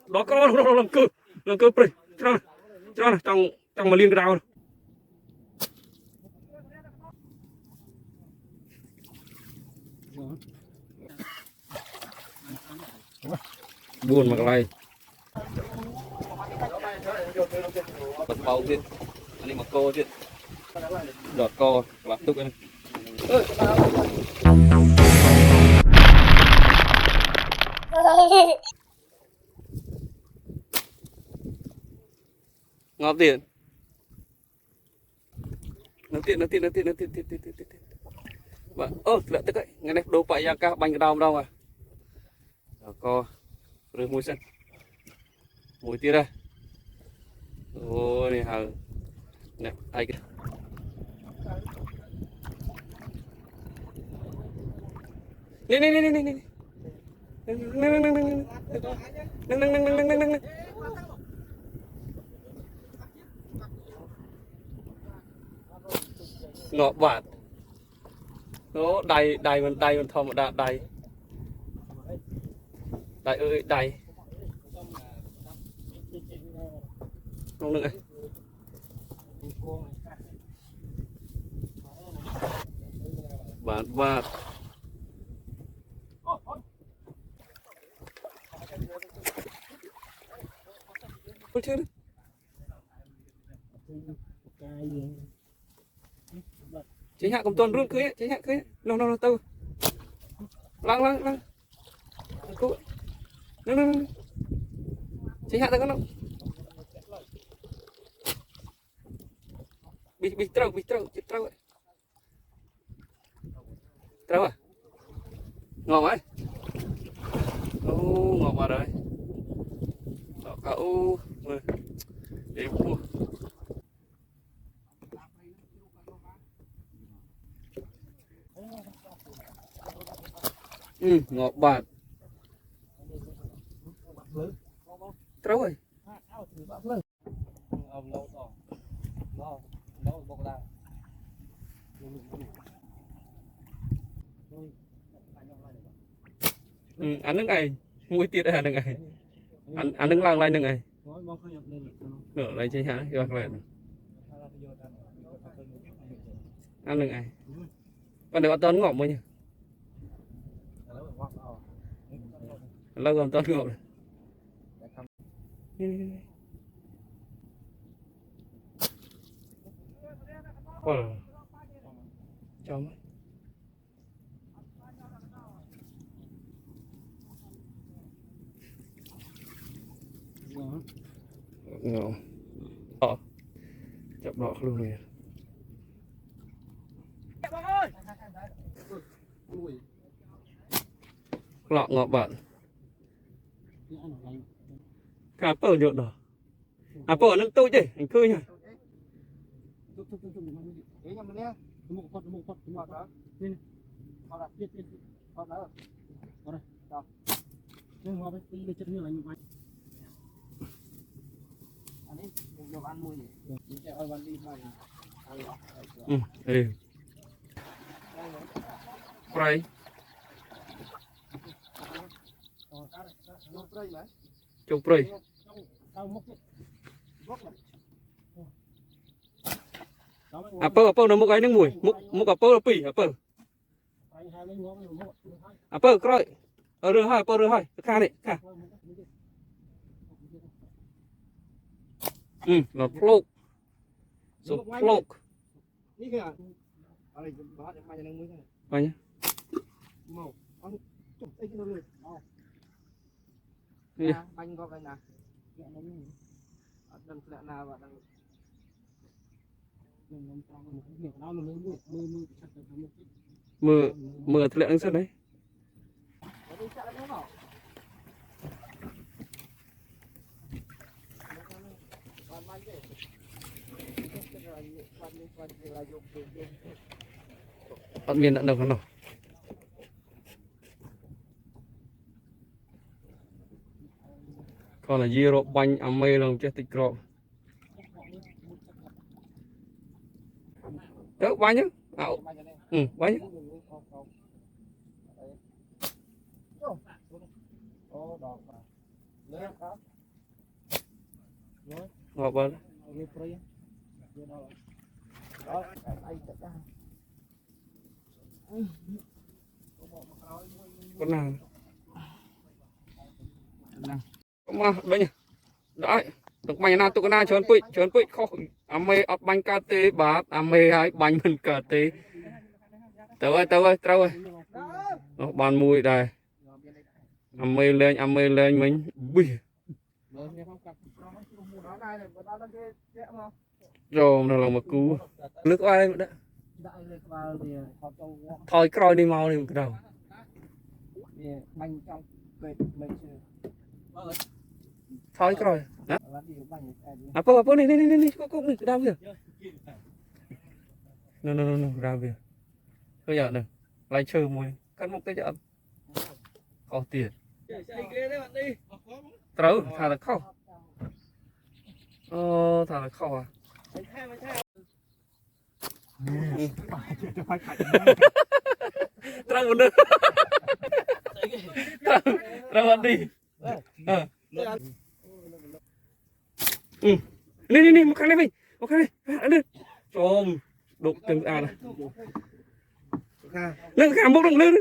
đó có làm cơ pre cho trong mà liên cái đào buồn mà cái này bật bầu chứ anh mà cô chứ đọt co làm tục anh ngọt tiền nó tiền và lợn tức ấy ngày nay đồ phải ra bánh cái đau đâu à co rồi mùi xanh mùi tia đây ô này hả nè ai cái này ngọ bạt nó đầy mình thò một đạn đầy ơi đầy không được này bạt không chưa chế hạ cầm tuần luôn cưới chế hạ cưới nó tao lăng cô nó chế hạ tao nó bị trâu trâu à ngọt ấy ngọt vào rồi cậu để mua ngọt bạt trâu ơi ăn nước này muối tiết ăn nước này ăn nước lang lại nước này nở lại chơi hả hoặc là ăn nước này còn để tao ngọt mới nhỉ lâu còn tao ngọt chồng ngọt chậm đỏ luôn này lọ ngọt bạn cả bờ nhộn đỏ bờ nó tôi chứ anh khơi nhỉ Pray. Chụp pray. Apa nó múc ấy nước mùi múc apa là pì apa coi ở rửa hai kha này kha là flok so flok bao nhiêu bánh có cái nào mưa thật lệ sao đấy bạn miền đã đâu nào còn là zero bánh ame lòng chết tịch rọ đỡ bánh nhá bánh ngọt bớt con nào mà bây giờ đấy tục mày nào tụi con nào chớn quỵ khó mê ọt bánh cà tê bà mê hai bánh mình cà tê tao ơi bàn mùi đây mê lên mình bì rồi nó là một cú nước ai đó thôi coi đi mau đi một đầu thôi coi apa nih kok nih ke dalam ya no ra về bây giờ này lại chơi mùi cắt một cái chợ có tiền trâu thà là khâu thà là khâu à trâu nữa trâu đi Nih, makan nih, Aduh. Com, đục từng này. Lên khám bốc lên.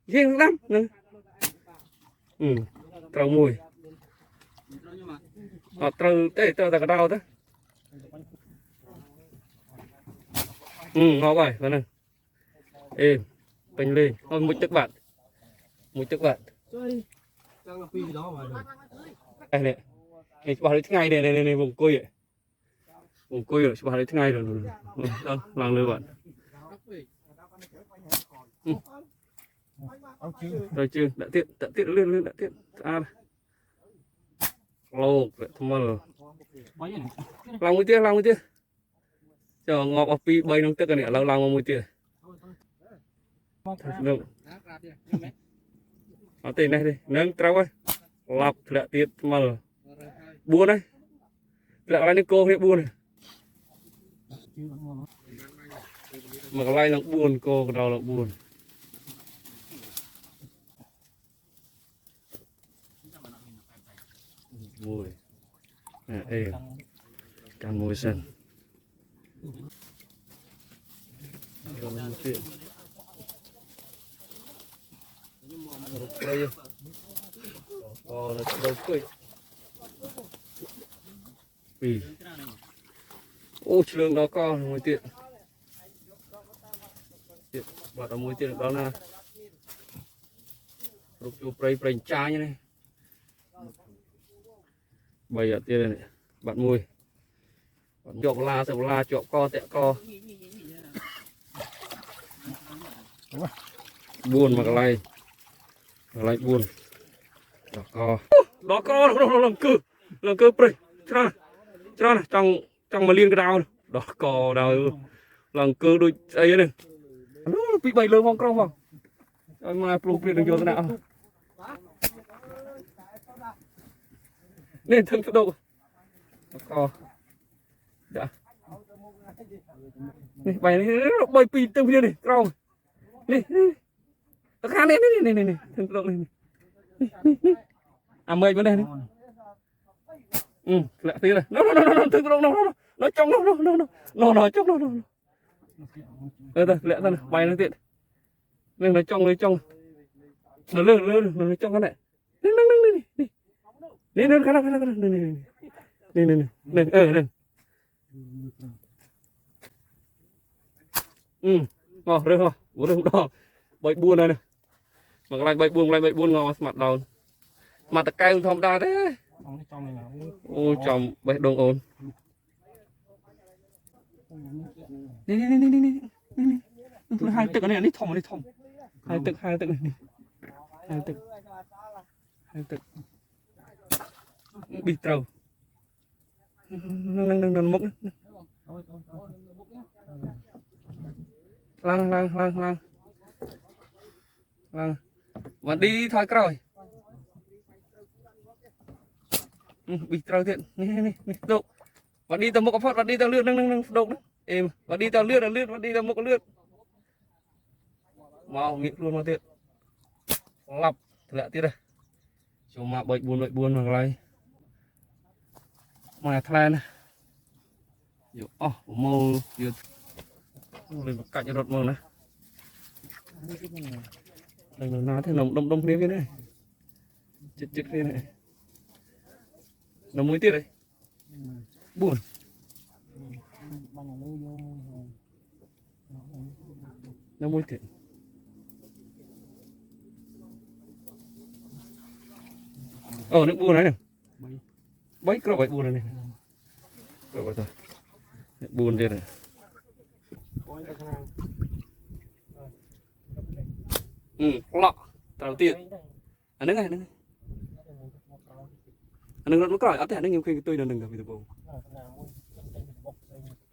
Riêng lắm. Trâu mùi. Trâu ta cái đau đó. Ngon rồi, vâng ơi. Ê, bình lên, thôi một chất bạn. Đây này. Bảo đấy ngày này vùng cùi rồi bảo đấy ngày rồi làng lừa bạn rồi chưa đã tiện lên đã tiện lô thầm rồi làm mũi tia chờ ngọc ở pi bay nông tức cái này làm mũi tia được ở tiền này đi nâng trâu ơi lọc đã tiện mà buôn đấy lại cái này cô hết buôn này mà cái này là buồn cô cái đầu là buồn mùi ê càng mùi sần đây là đầu cười vì ô trường đó con mùi tiện bảo là mùi tiện đó là rục chụp prey chai như này bây giờ tiền này bạn mùi bạn chọn la chọn co tẹo co buồn mà cái này buồn đó co làm cơ prey cho này trong mà liên cái đào đó cò đào lần cơ đôi ấy này nó bị bầy lơ mong không mà plug được vô thế nào nên thân độ cò đã bầy này bầy pin tương viên này không này khá này thân độ này mời bên đây này lại tí này nó trong nó trong đây lẹ ra này bay nó tiện nên nó trong nó lơ nó trong cái này lên khá này ngon rồi không bố đừng đo bậy buôn này mà lại bậy buôn ngon mặt đầu mặt ta cay không đa thế ôi chồng bậy đồng ồn đi haiตึกnày đi thòng haiตึกnày haiตึกbị trâu đang mốc lăng mà đi thôi rồi bị trâu thiện này độ và đi tầm một cái phát và đi tầm lướt nâng độ em và đi tầm lướt và đi tầm một cái lướt mau nghịch luôn mà thiện lặp lại tiếp đây chúng mà bệnh buồn mà lại mà thay nè dù mô dù lên một cạnh cho đột mô nè đừng nói thế nồng đông đông thế này chết chết thế này nó mới tiết đấy buồn nó mới tiết nước buồn đấy nè bấy cái vậy buồn này rồi thôi buồn thế này lọ đầu tiên nước này nước nó còi ở thế nước nhiều khi tôi là đừng gặp bị bồ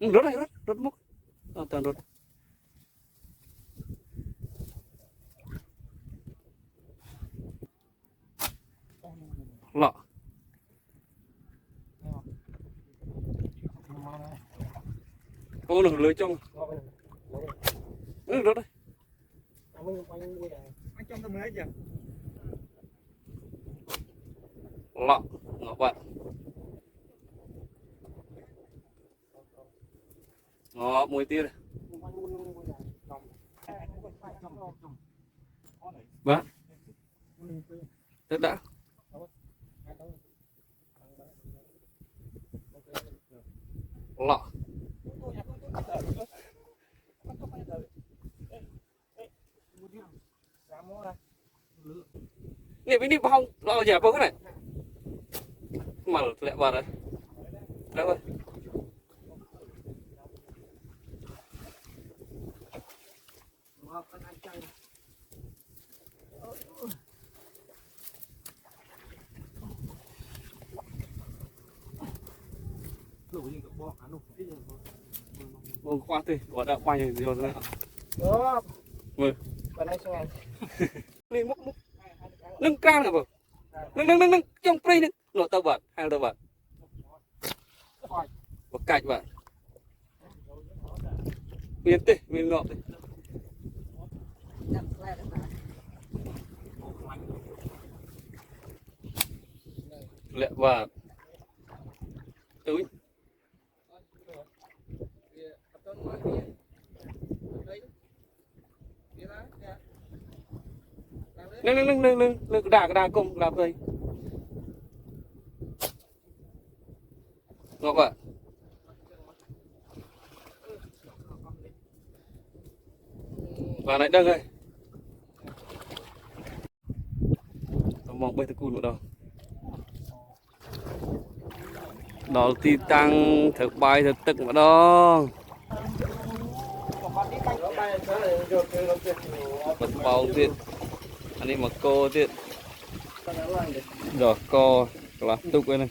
rớt này rớt mốc toàn rớt lọ ô nó lưới trong rớt đây lọ ngọ bạn ngọ mùi tia này vâng đã lọ nè bên đi bao lo giả bao cái này mà lại vào đấy đấy rồi qua thì quả đã quay rồi rồi nữa vâng lên múc nâng cao này vâng nâng trong play nâng nọ tao bật hai tao bật một cạnh bạn miền tây miền ngọ lẹ và túi nâng đà cùng làm gì ngọc ạ và lại đăng ơi tao mong bây giờ cùn nữa đâu đó thì tăng thực bài thực tức mà đó bật bao tiền anh ấy mà cô tiền rồi co là tục cái này